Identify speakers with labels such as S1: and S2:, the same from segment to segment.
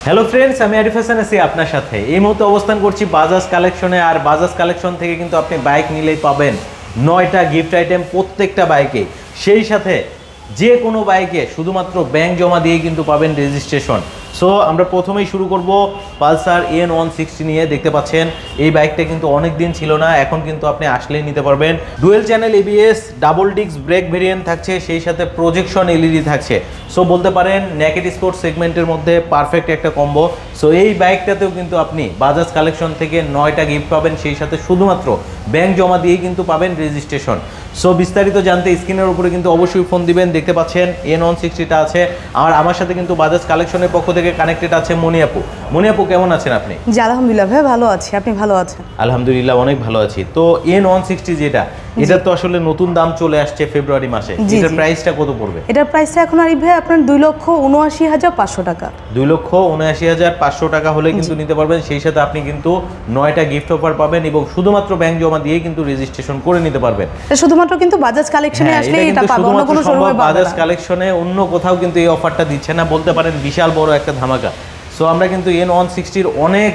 S1: Hello friends, আমি আরিফ হাসান আছি আপনার সাথে। এই মুহূর্তে অবস্থান করছি বাজাজ কালেকশনে। আর বাজাজ কালেকশন থেকে কিন্তু আপনি বাইক নিলেই পাবেন 9টা গিফট আইটেম প্রত্যেকটা বাইকে। সেই সাথে যে কোনো বাইকে শুধুমাত্র ব্যাংক জমা দিয়ে কিন্তু পাবেন রেজিস্ট্রেশন। সো আমরা প্রথমেই শুরু করব পালসার N160 নিয়ে। দেখতে পাচ্ছেন এই বাইকটা কিন্তু অনেক দিন ছিল না, এখন কিন্তু আপনি আসলেই নিতে পারবেন। Dual channel ABS, double disc brake variant থাকছে, সেই সাথে প্রজেকশন LED থাকছে। সো বলতে পারেন নেকেড স্পোর্ট সেগমেন্টের মধ্যে পারফেক্ট একটা কম্বো। সো এই বাইকটাতেও কিন্তু আপনি বাজাজ কালেকশন থেকে 9টা গিফট পাবেন, সেই সাথে শুধুমাত্র ব্যাংক জমা দিয়েই কিন্তু পাবেন রেজিস্ট্রেশন। সো বিস্তারিত জানতে স্ক্রিনের উপরে কিন্তু অবশ্যই ফোন দিবেন। দেখতে পাচ্ছেন N160টা আছে। আর আমার সাথে কিন্তু বাজাজ কালেকশনের পক্ষ থেকে কানেক্টেড আছে মনি আপু। মনি আপু, কেমন আছেন আপনি?
S2: জি আলহামদুলিল্লাহ ভাই, ভালো আছি। আপনি ভালো আছেন?
S1: আলহামদুলিল্লাহ, অনেক ভালো আছি। তো N160 যেটা, এটা তো আসলে নতুন দাম চলে আসছে ফেব্রুয়ারি মাসে। এটার প্রাইসটা কত পড়বে?
S2: এটার প্রাইসটা এখন আরিফ ভাই আপনার 2,79,500 টাকা।
S1: 2,79,500 টাকা হলে কিন্তু নিতে পারবেন। সেই সাথে আপনি কিন্তু 9টা গিফট অফার পাবেন এবং শুধুমাত্র ব্যাংক জমা দিয়ে কিন্তু রেজিস্ট্রেশন করে নিতে পারবেন।
S2: এটা শুধুমাত্র কিন্তু বাজাজ কালেকশনে আসলে এটা পাবেন, অন্য কোনো শোরুমে পাবেন না।
S1: বাজাজ কালেকশনে অন্য কোথাও কিন্তু এই অফারটা দিচ্ছে না, বলতে পারেন বিশাল বড় একটা ধামাকা। সো আমরা কিন্তু N160-র অনেক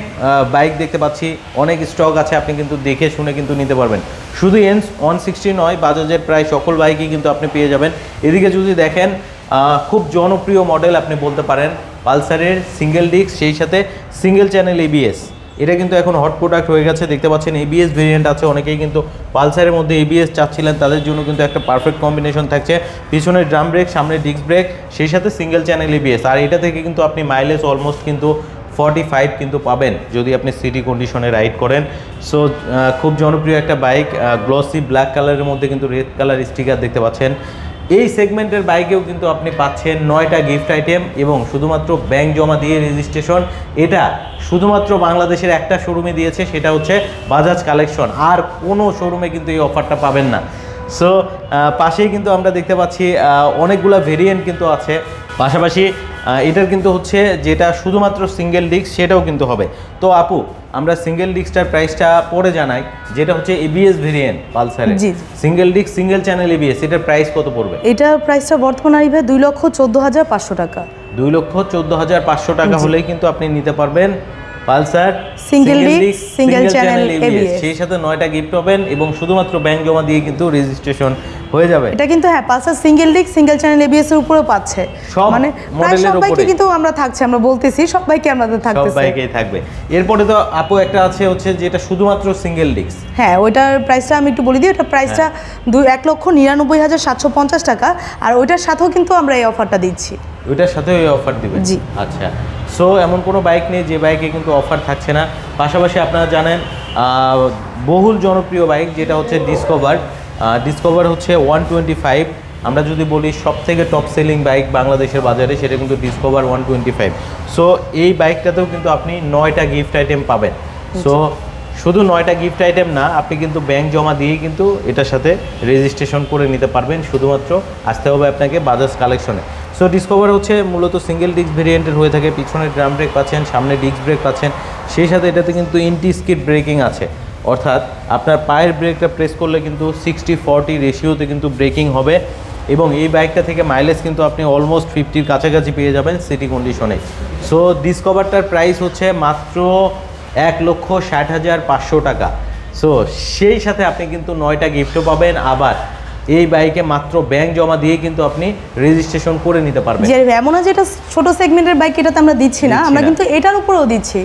S1: বাইক দেখতে পাচ্ছি, অনেক স্টক আছে, আপনি কিন্তু দেখে শুনে কিন্তু নিতে পারবেন। শুধু N160 নয়, বাজাজের প্রায় সকল বাইকই কিন্তু আপনি পেয়ে যাবেন। এদিকে যদি দেখেন, খুব জনপ্রিয় মডেল আপনি বলতে পারেন পালসারের সিঙ্গেল ডিস্ক, সেই সাথে সিঙ্গেল চ্যানেল ABS। এটা কিন্তু এখন হট প্রোডাক্ট হয়ে গেছে। দেখতে পাচ্ছেন ABS ভেরিয়েন্ট আছে, অনেকেই কিন্তু পালসারের মধ্যে ABS চাচ্ছিলেন, তাদের জন্য কিন্তু একটা পারফেক্ট কম্বিনেশন থাকছে। পিছনের ড্রাম ব্রেক, সামনে ডিস্ক ব্রেক, সেই সাথে সিঙ্গেল চ্যানেল ABS। আর এটা থেকে কিন্তু আপনি মাইলেজ অলমোস্ট কিন্তু 45 কিন্তু পাবেন যদি আপনি সিটি কন্ডিশনে রাইড করেন। সো খুব জনপ্রিয় একটা বাইক, গ্লসি ব্ল্যাক কালারের মধ্যে কিন্তু রেড কালার স্টিকার দেখতে পাচ্ছেন। এই সেগমেন্টের বাইকেও কিন্তু আপনি পাচ্ছেন 9টা গিফট আইটেম এবং শুধুমাত্র ব্যাংক জমা দিয়ে রেজিস্ট্রেশন। এটা শুধুমাত্র বাংলাদেশের একটা শোরুমে দিয়েছে, সেটা হচ্ছে বাজাজ কালেকশন। আর কোনো শোরুমে কিন্তু এই অফারটা পাবেন না। সো পাশেই কিন্তু আমরা দেখতে পাচ্ছি অনেকগুলো ভেরিয়েন্ট কিন্তু আছে। পাশাপাশি এটার কিন্তু হচ্ছে যেটা শুধুমাত্র সিঙ্গেল ডিস্ক, সেটাও কিন্তু হবে। তো আপু, আমরা সিঙ্গেল ডিস্কটার প্রাইসটা পরে জানাই, যেটা হচ্ছে ABS ভেরিয়েন্ট পালসারের single disc single channel ABS। এটার প্রাইস কত পড়বে?
S2: এটার প্রাইসটা বর্তমানে আরিফ 2,14,500 টাকা।
S1: 2,14,500 টাকা হলেই কিন্তু আপনি নিতে পারবেন Pulsar
S2: single disc single channel ABS।
S1: সেই সাথে 9টা গিফট পাবেন এবং শুধুমাত্র ব্যাংক জমা দিয়ে কিন্তু রেজিস্ট্রেশন হয়ে যাবে।
S2: এটা কিন্তু হ্যাঁ, Pulsar single disc single channel ABS এর উপরেও পাচ্ছে, মানে মডেলের উপরে কিন্তু আমরা থাকছে, আমরা বলতেছি সব বাইকে আমাদের থাকতেছে,
S1: সব বাইকেই থাকবে। এরপরে তো আপু একটা আছে হচ্ছে যেটা শুধুমাত্র সিঙ্গেল ডিস্ক।
S2: হ্যাঁ, ওইটার প্রাইসটা আমি একটু বলে দিই। ওটার প্রাইসটা 1,99,750 টাকা। আর ওইটার সাথেও কিন্তু আমরা এই অফারটা দিচ্ছি।
S1: ওইটার সাথে ওই অফার দিবেন?
S2: জি।
S1: আচ্ছা। সো এমন কোনো বাইক নেই যে বাইকে কিন্তু অফার থাকছে না। পাশাপাশি আপনারা জানেন বহুল জনপ্রিয় বাইক যেটা হচ্ছে ডিসকভার হচ্ছে 125। আমরা যদি বলি সব থেকে টপ সেলিং বাইক বাংলাদেশের বাজারে, সেটা কিন্তু ডিসকভার 125। সো এই বাইকটাতেও কিন্তু আপনি 9টা গিফট আইটেম পাবেন। সো শুধু 9টা গিফট আইটেম না, আপনি কিন্তু ব্যাংক জমা দিয়েই কিন্তু এটার সাথে রেজিস্ট্রেশন করে নিতে পারবেন। শুধুমাত্র আসতে হবে আপনাকে বাজাজ কালেকশনে। সো ডিসকভার হচ্ছে মূলত সিঙ্গেল ডিস্ক ভেরিয়েন্টের হয়ে থাকে। পিছনে ড্রাম ব্রেক পাচ্ছেন, সামনে ডিস্ক ব্রেক পাচ্ছেন, সেই সাথে এটাতে কিন্তু ইন্টি স্কিড ব্রেকিং আছে। অর্থাৎ আপনার পায়ের ব্রেকটা প্রেস করলে কিন্তু 60-40 রেশিওতে কিন্তু ব্রেকিং হবে এবং এই বাইকটা থেকে মাইলেজ কিন্তু আপনি অলমোস্ট 50-র কাছাকাছি পেয়ে যাবেন সিটি কন্ডিশনে। সো ডিসকভারটার প্রাইস হচ্ছে মাত্র 1,60,500 টাকা। সো সেই সাথে আপনি কিন্তু 9টা গিফটও পাবেন। আবার এই বাইকে মাত্র ব্যাংক জমা দিয়ে কিন্তু আপনি রেজিস্ট্রেশন করে নিতে পারবেন।
S2: যে এমন না যেটা ছোট সেগমেন্টের বাইক, এটাতে আমরা দিচ্ছি না, আমরা কিন্তু এটার উপরেও দিচ্ছি।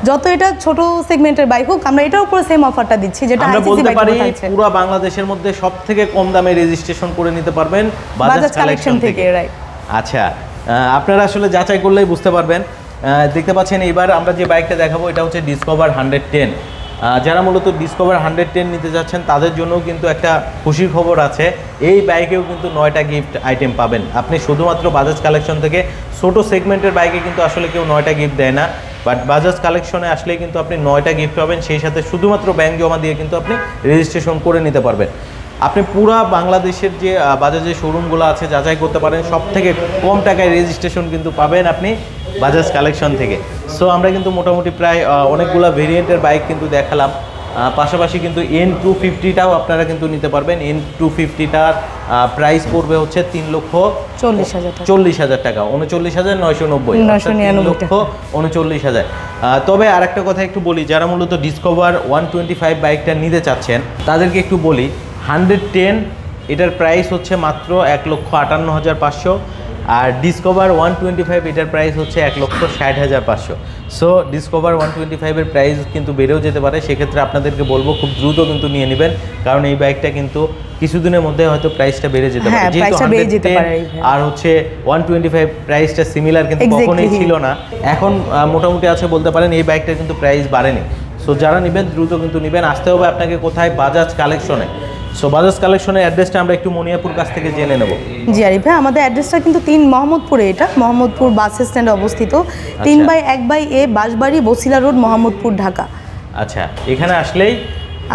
S2: যত এটা ছোট সেগমেন্টের বাইক হোক, আমরা এটার উপরে সেম অফারটা দিচ্ছি, যেটা
S1: আমরা বলতে পারি পুরো বাংলাদেশের মধ্যে সবথেকে কম দামে রেজিস্ট্রেশন করে নিতে পারবেন বাজাজ কালেকশন থেকে। আচ্ছা, আপনারা আসলে যাচাই করলেই বুঝতে পারবেন। দেখতে পাচ্ছেন এবার আমরা যে বাইকটা দেখাবো এটা হচ্ছে ডিসকভার 110। যারা মূলত ডিসকভার 110 নিতে যাচ্ছেন তাদের জন্য কিন্তু একটা খুশির খবর আছে। এই বাইকেও কিন্তু 9টা গিফট আইটেম পাবেন আপনি শুধুমাত্র বাজাজ কালেকশন থেকে। ছোট সেগমেন্টের বাইকে কিন্তু আসলে কেউ 9টা গিফট দেয় না, বাট বাজাজ কালেকশনে আসলে কিন্তু আপনি 9টা গিফট পাবেন। সেই সাথে শুধুমাত্র ব্যাংক জমা দিয়ে কিন্তু আপনি রেজিস্ট্রেশন করে নিতে পারবেন। আপনি পুরা বাংলাদেশের যে বাজাজের শোরুমগুলো আছে যাচাই করতে পারেন, সব থেকে কম টাকায় রেজিস্ট্রেশন কিন্তু পাবেন আপনি বাজাজ কালেকশন থেকে। সো আমরা কিন্তু মোটামুটি প্রায় অনেকগুলো ভেরিয়েন্টের বাইক কিন্তু দেখালাম। পাশাপাশি কিন্তু N250টাও আপনারা কিন্তু নিতে পারবেন। N250টার প্রাইস পড়বে হচ্ছে 3,40,000 টাকা, 39,990, 3,39,000। তবে আরেকটা কথা একটু বলি, যারা মূলত ডিসকভার 125 বাইকটা নিতে চাচ্ছেন তাদেরকে একটু বলি, 110 এটার প্রাইস হচ্ছে মাত্র 1,58,500, আর ডিসকভার 125 এটার প্রাইস হচ্ছে 1,60,500। সো ডিসকভার 125-এর প্রাইস কিন্তু বেড়েও যেতে পারে, সেক্ষেত্রে আপনাদেরকে বলবো খুব দ্রুত কিন্তু নিয়ে নেবেন, কারণ এই বাইকটা কিন্তু কিছুদিনের মধ্যে হয়তো প্রাইসটা বেড়ে যেতে পারে। যেহেতু 110 আর হচ্ছে 125 প্রাইসটা সিমিলার কিন্তু কখনোই ছিল না, এখন মোটামুটি আছে বলতে পারেন। এই বাইকটার কিন্তু প্রাইস বাড়েনি। সো যারা নেবেন দ্রুত কিন্তু নেবেন। আসতে হবে আপনাকে কোথায়? বাজাজ কালেকশনে। সো বাজাজ কালেকশনের অ্যাড্রেসটা আমরা একটু মনিয়াপুর কাছ থেকে জেনে নেব।
S2: জি আরিফ ভাই, আমাদের অ্যাড্রেসটা কিন্তু 3 মোহাম্মদপুরে, এটা মোহাম্মদপুর বাস স্ট্যান্ডে অবস্থিত, 3/1/A বাসবাড়ি, বসিলা রোড, মোহাম্মদপুর, ঢাকা।
S1: আচ্ছা, এখানে আসলেই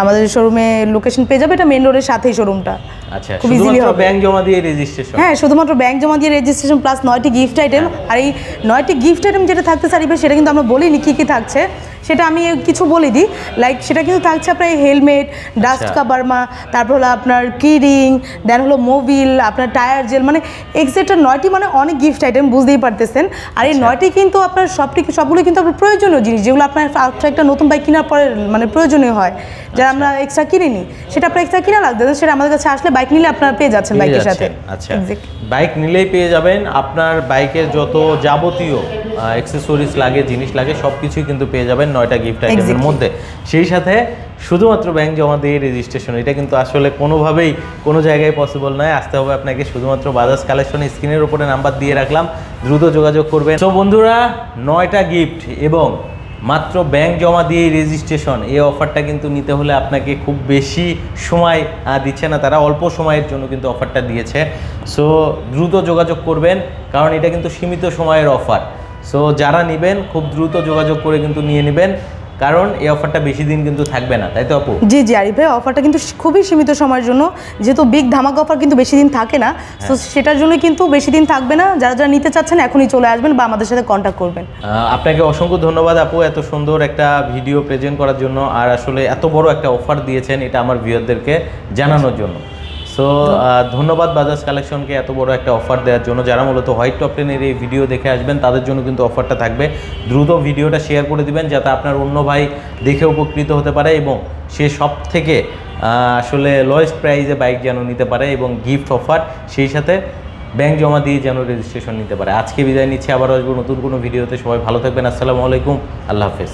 S1: আমাদের
S2: শোরুমে লোকেশন পেয়ে যাবে, এটা মেইন রোডের সাথেই শোরুমটা।
S1: আচ্ছা, খুব ইজিলি হবে। ব্যাংক জমা দিয়ে রেজিস্ট্রেশন? হ্যাঁ,
S2: শুধুমাত্র ব্যাংক জমা দিয়ে রেজিস্ট্রেশন প্লাস 9টি গিফট আইটেম। আর এই 9টি গিফট আইটেম যেটা থাকতে সারিবে সেটা কিন্তু আমরা বলিনি কী কী থাকছে, সেটা আমি কিছু বলে দিই। লাইক সেটা কিন্তু থাকছে আপনার হেলমেট, ডাস্ট কাভারমা, তারপর হলো আপনার কি রিং, দেন হলো মোবিল, আপনার টায়ার জেল, মানে এক্সেট্রা 9টি, মানে অনেক গিফট আইটেম, বুঝতেই পারতেছেন। আর এই 9টি কিন্তু আপনার সবগুলো কিন্তু আপনার প্রয়োজনীয় জিনিস, যেগুলো আপনার একটা নতুন বাইক কেনার পরে মানে প্রয়োজনীয় হয়, যারা আমরা এক্সট্রা কিনিনি সেটা আপনার এক্সট্রা কিনা লাগবে, সেটা আমাদের কাছে আসলে বাইক নিলে আপনারা পেয়ে যাচ্ছেন বাইকের সাথে।
S1: আচ্ছা, বাইক নিলেই পেয়ে যাবেন। আপনার বাইকের যত যাবতীয় অ্যাক্সেসরিজ লাগে, জিনিস লাগে, সব কিছুই কিন্তু পেয়ে যাবেন 9টা গিফট আইটেমের মধ্যে। সেই সাথে শুধুমাত্র ব্যাংক জমা দিয়ে রেজিস্ট্রেশন, এটা কিন্তু আসলে কোনোভাবেই কোনো জায়গায় পসিবল নয়। আসতে হবে আপনাকে শুধুমাত্র বাজাজ কালেকশনে। স্ক্রিনের উপরে নাম্বার দিয়ে রাখলাম, দ্রুত যোগাযোগ করবেন। তো বন্ধুরা, 9টা গিফট এবং মাত্র ব্যাংক জমা দিয়ে রেজিস্ট্রেশন, এই অফারটা কিন্তু নিতে হলে আপনাকে খুব বেশি সময় দিচ্ছে না তারা, অল্প সময়ের জন্য কিন্তু অফারটা দিয়েছে। সো দ্রুত যোগাযোগ করবেন, কারণ এটা কিন্তু সীমিত সময়ের অফার। সো যারা নেবেন খুব দ্রুত যোগাযোগ করে কিন্তু নিয়ে নেবেন, কারণ এই অফারটা বেশি দিন কিন্তু থাকবে না, তাই তো আপু?
S2: জি জি আরিফ ভাই, অফারটা কিন্তু খুবই সীমিত সময়ের জন্য, যেহেতু বিগ ধামাকা অফার কিন্তু বেশি দিন থাকে না, তো সেটার জন্য কিন্তু বেশি দিন থাকবে না। যারা যারা নিতে চাচ্ছেন এখনই চলে আসবেন বা আমাদের সাথে কন্ট্যাক্ট করবেন।
S1: আপনাকে অসংখ্য ধন্যবাদ আপু, এত সুন্দর একটা ভিডিও প্রেজেন্ট করার জন্য, আর আসলে এত বড় একটা অফার দিয়েছেন এটা আমার ভিউয়ারদেরকে জানানোর জন্য। সো ধন্যবাদ বাজাজ কালেকশনকে এত বড় একটা অফার দেওয়ার জন্য। যারা মূলত হোয়াইট টপ 10-এর এই ভিডিও দেখে আসবেন তাদের জন্য কিন্তু অফারটা থাকবে। দ্রুত ভিডিওটা শেয়ার করে দিবেন, যাতে আপনার অন্য ভাই দেখে উপকৃত হতে পারে এবং সে সব থেকে আসলে লোয়েস্ট প্রাইসে বাইক যেন নিতে পারে, এবং গিফট অফার, সেই সাথে ব্যাংক জমা দিয়ে যেন রেজিস্ট্রেশন নিতে পারে। আজকে বিদায় নিচ্ছি, আবার আসবো নতুন কোনো ভিডিওতে। সবাই ভালো থাকবেন। আসসালামু আলাইকুম, আল্লাহ হাফেজ।